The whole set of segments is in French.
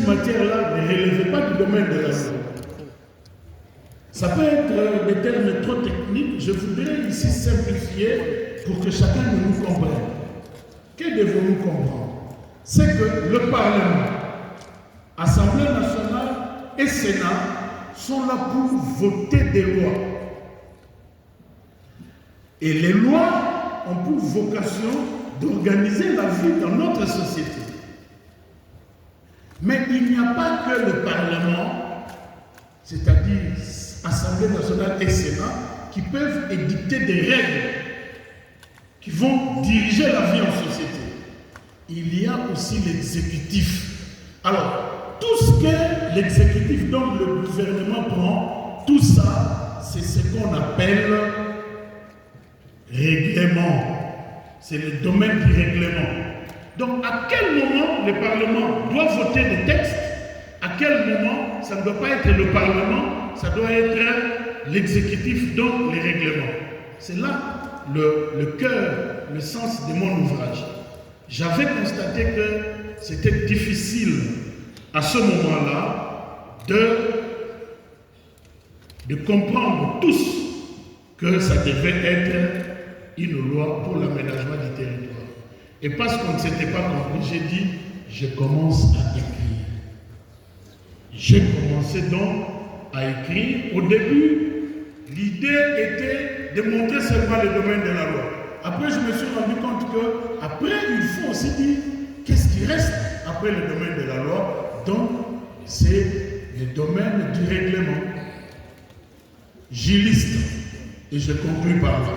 cette matière-là ne relève pas du domaine de la loi. Ça peut être des termes trop techniques. Je voudrais ici simplifier pour que chacun de nous comprenne. Que devons-nous comprendre? C'est que le Parlement, Assemblée nationale et Sénat sont là pour voter des lois. Et les lois ont pour vocation d'organiser la vie dans notre société. Mais il n'y a pas que le Parlement, c'est-à-dire Assemblée nationale et Sénat, qui peuvent édicter des règles qui vont diriger la vie en société. Il y a aussi l'exécutif. Alors, tout ce que l'exécutif, donc le gouvernement prend, tout ça, c'est ce qu'on appelle règlement. C'est le domaine du règlement. Donc, à quel moment le Parlement doit voter des textes? À quel moment ça ne doit pas être le Parlement, ça doit être l'exécutif, donc les règlements. C'est là le cœur, le sens de mon ouvrage. J'avais constaté que c'était difficile à ce moment-là de comprendre tous que ça devait être une loi pour l'aménagement du territoire. Et parce qu'on ne s'était pas compris, j'ai dit, je commence à écrire. J'ai commencé donc à écrire. Au début, l'idée était de montrer seulement le domaine de la loi. Après, je me suis rendu compte qu'après, il faut aussi dire qu'est-ce qui reste après le domaine de la loi. Donc, c'est le domaine du règlement. J'y liste et je conclue par là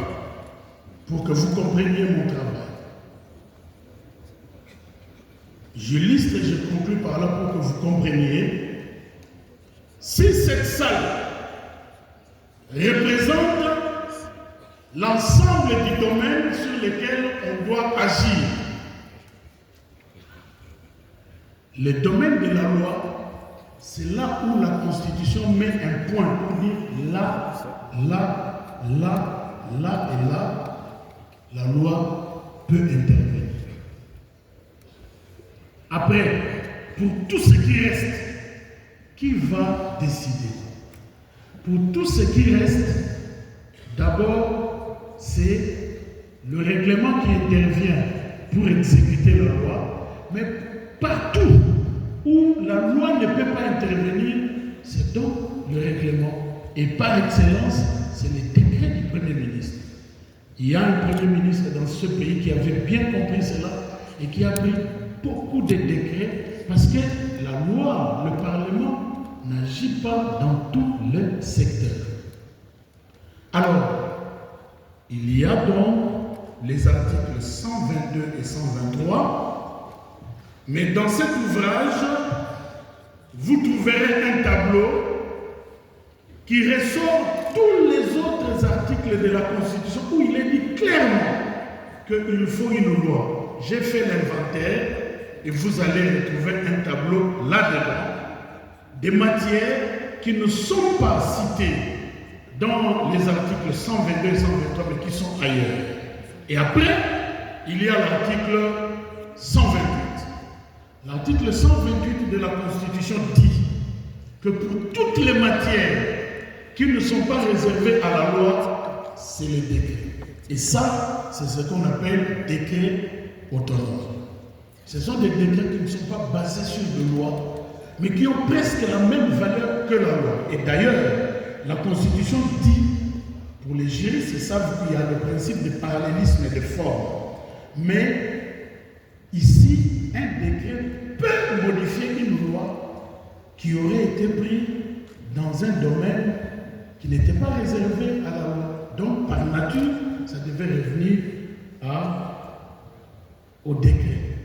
pour que vous compreniez mon travail. Je liste et je conclue par là pour que vous compreniez. Si cette salle représente l'ensemble du domaine sur lequel on doit agir, le domaine de la loi, c'est là où la Constitution met un point pour dire là, là, là, là et là, la loi peut intervenir. Après, pour tout ce qui reste, qui va décider? Pour tout ce qui reste, d'abord, c'est le règlement qui intervient pour exécuter la loi, mais partout où la loi ne peut pas intervenir, c'est donc le règlement. Et par excellence, c'est le décret du Premier ministre. Il y a un Premier ministre dans ce pays qui avait bien compris cela et qui a pris beaucoup de décrets parce que la loi, le Parlement, n'agit pas dans tous les secteurs. Alors, il y a donc les articles 122 et 123, mais dans cet ouvrage, vous trouverez un tableau qui ressort tous les autres articles de la Constitution où il est dit clairement qu'il faut une loi. J'ai fait l'inventaire et vous allez retrouver un tableau là-dedans des matières qui ne sont pas citées dans les articles 122 et 123 mais qui sont ailleurs. Et après, il y a l'article 128. L'article 128 de la Constitution dit que pour toutes les matières qui ne sont pas réservées à la loi, c'est le décret. Et ça, c'est ce qu'on appelle décret autonome. Ce sont des décrets qui ne sont pas basés sur des lois, mais qui ont presque la même valeur que la loi. Et d'ailleurs, la Constitution dit, pour les juristes, ils savent qu'il y a le principe de parallélisme et de forme. Mais ici, un décret peut modifier une loi qui aurait été prise dans un domaine qui n'était pas réservé à la loi. Donc, par nature, ça devait revenir au décret.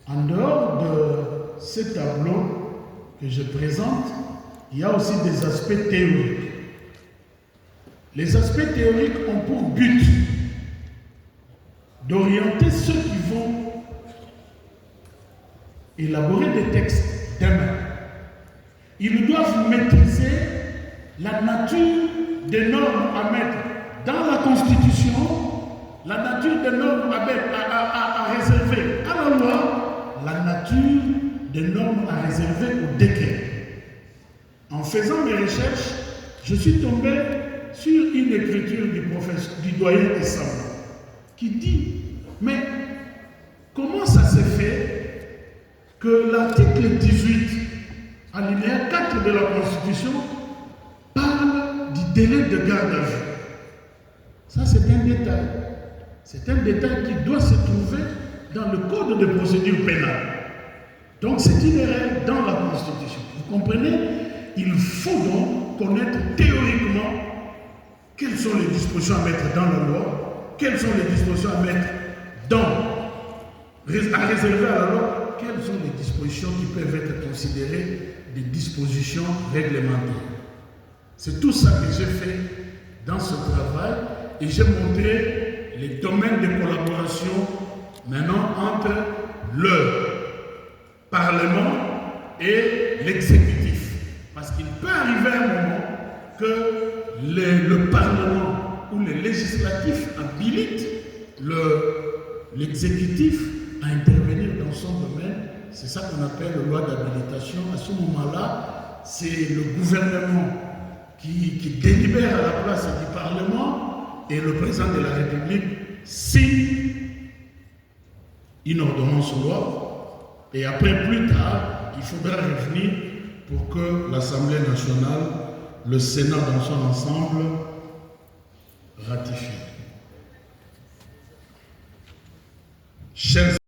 En dehors de ce tableau que je présente, il y a aussi des aspects théoriques. Les aspects théoriques ont pour but d'orienter ceux qui vont élaborer des textes demain. Ils doivent maîtriser la nature des normes à mettre dans la Constitution, la nature des normes à réserver à la loi, la nature des normes à réserver au décret. En faisant mes recherches, je suis tombé sur une écriture du doyen Essam qui dit, mais comment ça s'est fait que l'article 18, alinéa 4 de la Constitution, parle du délai de garde à vue? Ça, c'est un détail. C'est un détail qui doit se trouver dans le Code de procédure pénale. Donc, c'est une erreur dans la Constitution. Vous comprenez? Il faut donc connaître théoriquement quelles sont les dispositions à mettre dans la loi, quelles sont les dispositions à mettre à réserver à la loi, quelles sont les dispositions qui peuvent être considérées des dispositions réglementaires. C'est tout ça que j'ai fait dans ce travail et j'ai montré les domaines de collaboration maintenant entre le Parlement et l'exécutif. Parce qu'il peut arriver un moment que le Parlement ou le législatif habilite l'exécutif à intervenir dans son domaine. C'est ça qu'on appelle la loi d'habilitation. À ce moment-là, c'est le gouvernement qui délibère à la place du Parlement et le président de la République signe une ordonnance loi. Et après, plus tard, il faudra revenir pour que l'Assemblée nationale, le Sénat dans son ensemble, ratifie. Chers